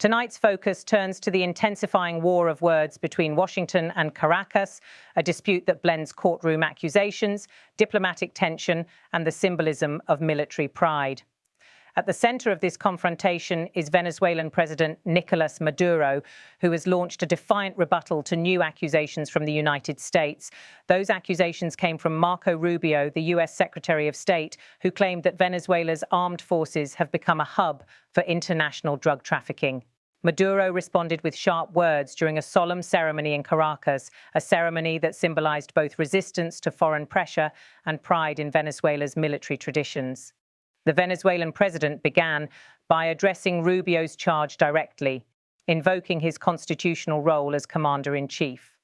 Tonight's focus turns to the intensifying war of words between Washington and Caracas, a dispute that blends courtroom accusations, diplomatic tension, and the symbolism of military pride. At the center of this confrontation is Venezuelan President Nicolás Maduro, who has launched a defiant rebuttal to new accusations from the United States. Those accusations came from Marco Rubio, the US Secretary of State, who claimed that Venezuela's armed forces have become a hub for international drug trafficking. Maduro responded with sharp words during a solemn ceremony in Caracas, a ceremony that symbolized both resistance to foreign pressure and pride in Venezuela's military traditions. The Venezuelan president began by addressing Rubio's charge directly, invoking his constitutional role as commander-in-chief.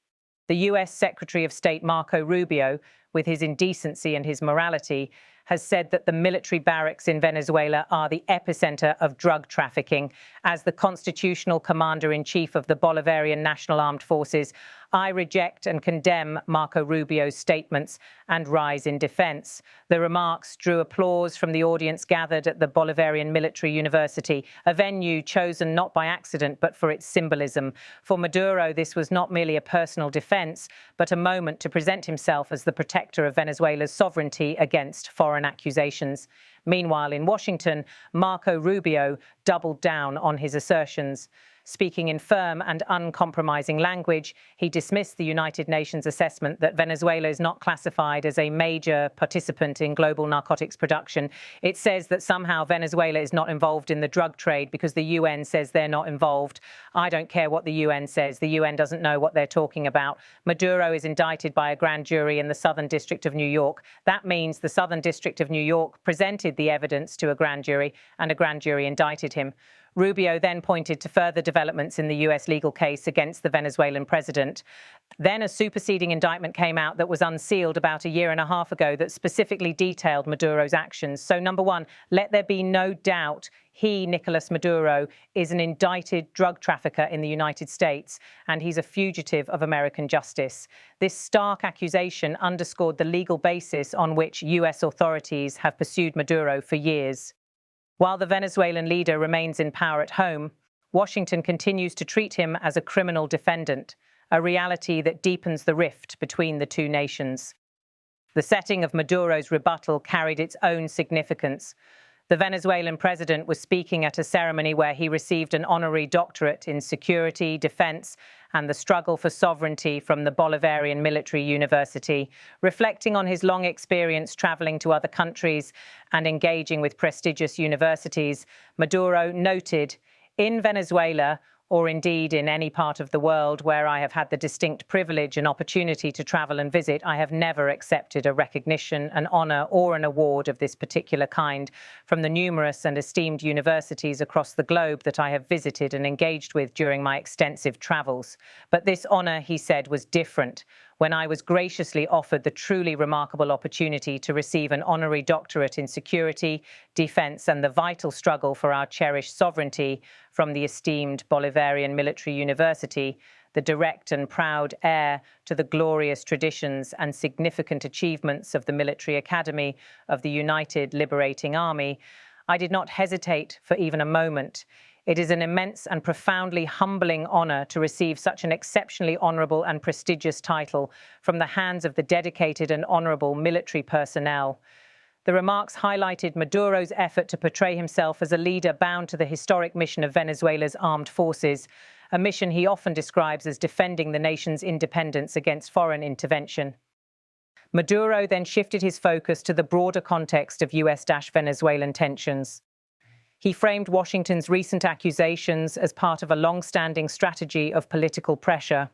The US Secretary of State Marco Rubio, with his indecency and his morality, has said that the military barracks in Venezuela are the epicenter of drug trafficking. As the constitutional commander-in-chief of the Bolivarian National Armed Forces, I reject and condemn Marco Rubio's statements and rise in defense. The remarks drew applause from the audience gathered at the Bolivarian Military University, a venue chosen not by accident but for its symbolism. For Maduro, this was not merely a personal defense, but a moment to present himself as the protector of Venezuela's sovereignty against foreign accusations. Meanwhile, in Washington, Marco Rubio doubled down on his assertions. Speaking in firm and uncompromising language, he dismissed the United Nations assessment that Venezuela is not classified as a major participant in global narcotics production. It says that somehow Venezuela is not involved in the drug trade because the UN says they're not involved. I don't care what the UN says. The UN doesn't know what they're talking about. Maduro is indicted by a grand jury in the Southern District of New York. That means the Southern District of New York presented the evidence to a grand jury, and a grand jury indicted him. Rubio then pointed to further developments in the US legal case against the Venezuelan president. Then a superseding indictment came out that was unsealed about a year and a half ago that specifically detailed Maduro's actions. So, number one, let there be no doubt he, Nicolás Maduro, is an indicted drug trafficker in the United States, and he's a fugitive of American justice. This stark accusation underscored the legal basis on which US authorities have pursued Maduro for years. While the Venezuelan leader remains in power at home, Washington continues to treat him as a criminal defendant, a reality that deepens the rift between the two nations. The setting of Maduro's rebuttal carried its own significance. The Venezuelan president was speaking at a ceremony where he received an honorary doctorate in security, defense, and the struggle for sovereignty from the Bolivarian Military University. Reflecting on his long experience traveling to other countries and engaging with prestigious universities, Maduro noted, "In Venezuela, or indeed in any part of the world where I have had the distinct privilege and opportunity to travel and visit, I have never accepted a recognition, an honor, or an award of this particular kind from the numerous and esteemed universities across the globe that I have visited and engaged with during my extensive travels. But this honor," he said, "was different when I was graciously offered the truly remarkable opportunity to receive an honorary doctorate in security, defense, and the vital struggle for our cherished sovereignty from the esteemed Bolivarian Military University, the direct and proud heir to the glorious traditions and significant achievements of the Military Academy of the United Liberating Army. I did not hesitate for even a moment. It is an immense and profoundly humbling honor to receive such an exceptionally honorable and prestigious title from the hands of the dedicated and honorable military personnel." The remarks highlighted Maduro's effort to portray himself as a leader bound to the historic mission of Venezuela's armed forces, a mission he often describes as defending the nation's independence against foreign intervention. Maduro then shifted his focus to the broader context of US-Venezuelan tensions. He framed Washington's recent accusations as part of a long-standing strategy of political pressure.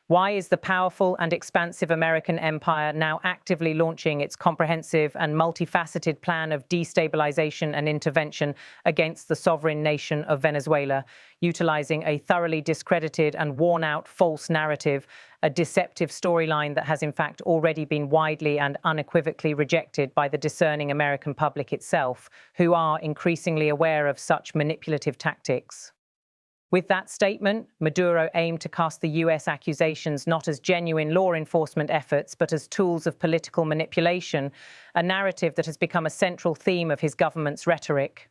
Why is the powerful and expansive American empire now actively launching its comprehensive and multifaceted plan of destabilization and intervention against the sovereign nation of Venezuela, utilizing a thoroughly discredited and worn-out false narrative, a deceptive storyline that has in fact already been widely and unequivocally rejected by the discerning American public itself, who are increasingly aware of such manipulative tactics? With that statement, Maduro aimed to cast the US accusations not as genuine law enforcement efforts, but as tools of political manipulation, a narrative that has become a central theme of his government's rhetoric.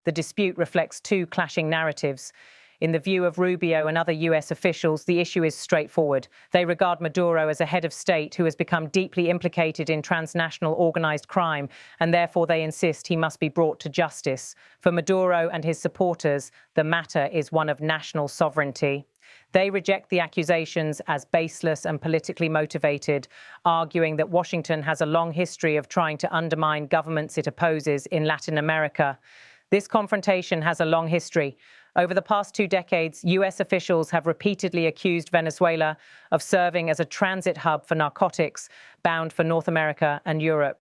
The dispute reflects two clashing narratives. In the view of Rubio and other US officials, the issue is straightforward. They regard Maduro as a head of state who has become deeply implicated in transnational organized crime, and therefore they insist he must be brought to justice. For Maduro and his supporters, the matter is one of national sovereignty. They reject the accusations as baseless and politically motivated, arguing that Washington has a long history of trying to undermine governments it opposes in Latin America. This confrontation has a long history. Over the past 2 decades, US officials have repeatedly accused Venezuela of serving as a transit hub for narcotics bound for North America and Europe.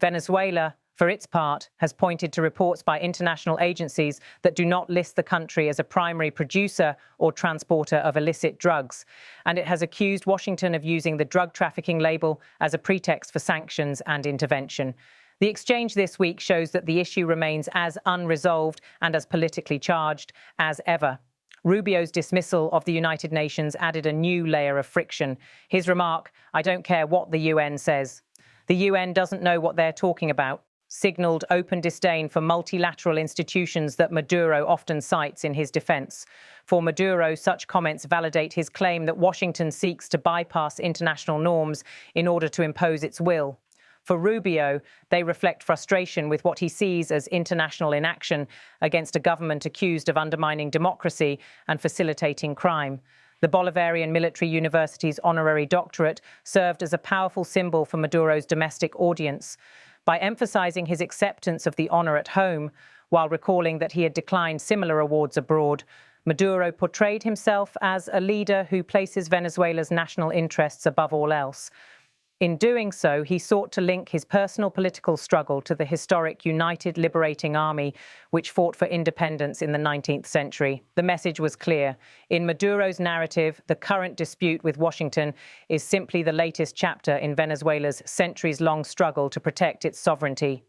Venezuela, for its part, has pointed to reports by international agencies that do not list the country as a primary producer or transporter of illicit drugs, and it has accused Washington of using the drug trafficking label as a pretext for sanctions and intervention. The exchange this week shows that the issue remains as unresolved and as politically charged as ever. Rubio's dismissal of the United Nations added a new layer of friction. His remark, "I don't care what the UN says." The UN doesn't know what they're talking about, signaled open disdain for multilateral institutions that Maduro often cites in his defense. For Maduro, such comments validate his claim that Washington seeks to bypass international norms in order to impose its will. For Rubio, they reflect frustration with what he sees as international inaction against a government accused of undermining democracy and facilitating crime. The Bolivarian Military University's honorary doctorate served as a powerful symbol for Maduro's domestic audience. By emphasizing his acceptance of the honor at home, while recalling that he had declined similar awards abroad, Maduro portrayed himself as a leader who places Venezuela's national interests above all else. In doing so, he sought to link his personal political struggle to the historic United Liberating Army, which fought for independence in the 19th century. The message was clear. In Maduro's narrative, the current dispute with Washington is simply the latest chapter in Venezuela's centuries-long struggle to protect its sovereignty.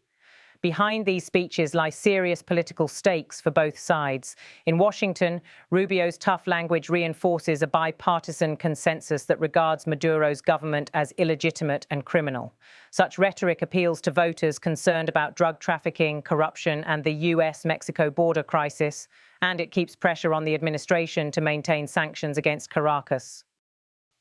Behind these speeches lie serious political stakes for both sides. In Washington, Rubio's tough language reinforces a bipartisan consensus that regards Maduro's government as illegitimate and criminal. Such rhetoric appeals to voters concerned about drug trafficking, corruption, and the US-Mexico border crisis, and it keeps pressure on the administration to maintain sanctions against Caracas.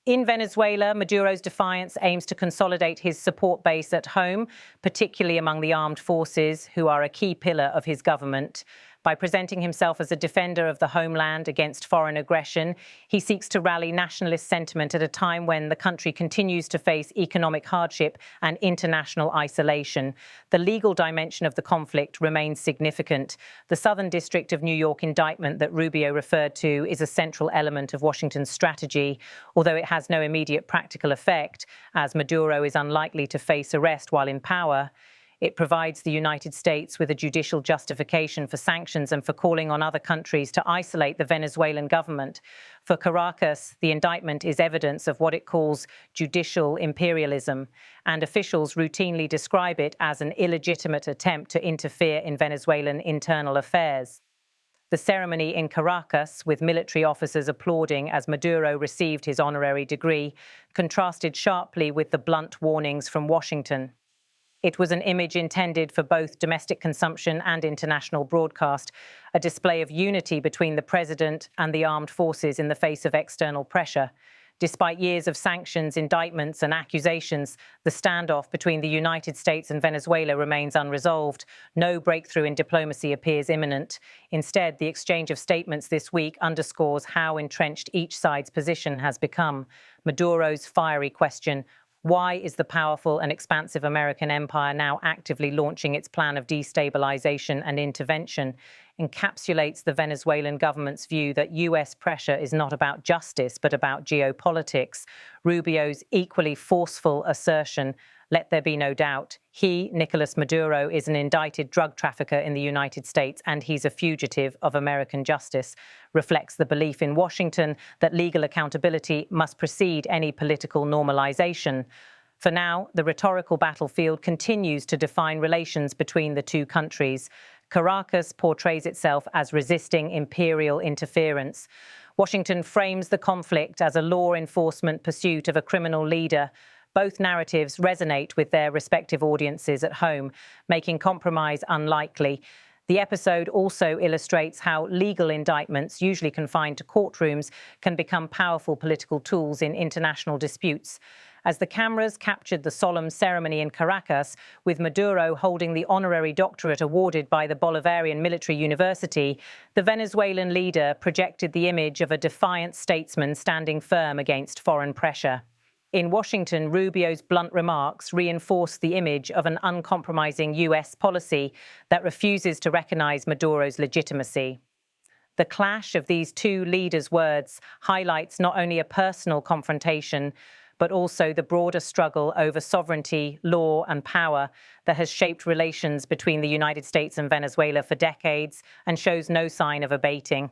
In Venezuela, Maduro's defiance aims to consolidate his support base at home, particularly among the armed forces, who are a key pillar of his government. By presenting himself as a defender of the homeland against foreign aggression, he seeks to rally nationalist sentiment at a time when the country continues to face economic hardship and international isolation. The legal dimension of the conflict remains significant. The Southern District of New York indictment that Rubio referred to is a central element of Washington's strategy, although it has no immediate practical effect, as Maduro is unlikely to face arrest while in power. It provides the United States with a judicial justification for sanctions and for calling on other countries to isolate the Venezuelan government. For Caracas, the indictment is evidence of what it calls judicial imperialism, and officials routinely describe it as an illegitimate attempt to interfere in Venezuelan internal affairs. The ceremony in Caracas, with military officers applauding as Maduro received his honorary degree, contrasted sharply with the blunt warnings from Washington. It was an image intended for both domestic consumption and international broadcast, a display of unity between the president and the armed forces in the face of external pressure. Despite years of sanctions, indictments, and accusations, the standoff between the United States and Venezuela remains unresolved. No breakthrough in diplomacy appears imminent. Instead, the exchange of statements this week underscores how entrenched each side's position has become. Maduro's fiery question, why is the powerful and expansive American empire now actively launching its plan of destabilization and intervention, encapsulates the Venezuelan government's view that US pressure is not about justice, but about geopolitics. Rubio's equally forceful assertion, let there be no doubt, he, Nicolás Maduro, is an indicted drug trafficker in the United States and he's a fugitive of American justice, reflects the belief in Washington that legal accountability must precede any political normalization. For now, the rhetorical battlefield continues to define relations between the two countries. Caracas portrays itself as resisting imperial interference. Washington frames the conflict as a law enforcement pursuit of a criminal leader. Both narratives resonate with their respective audiences at home, making compromise unlikely. The episode also illustrates how legal indictments, usually confined to courtrooms, can become powerful political tools in international disputes. As the cameras captured the solemn ceremony in Caracas, with Maduro holding the honorary doctorate awarded by the Bolivarian Military University, the Venezuelan leader projected the image of a defiant statesman standing firm against foreign pressure. In Washington, Rubio's blunt remarks reinforced the image of an uncompromising US policy that refuses to recognize Maduro's legitimacy. The clash of these two leaders' words highlights not only a personal confrontation, but also the broader struggle over sovereignty, law, and power that has shaped relations between the United States and Venezuela for decades and shows no sign of abating.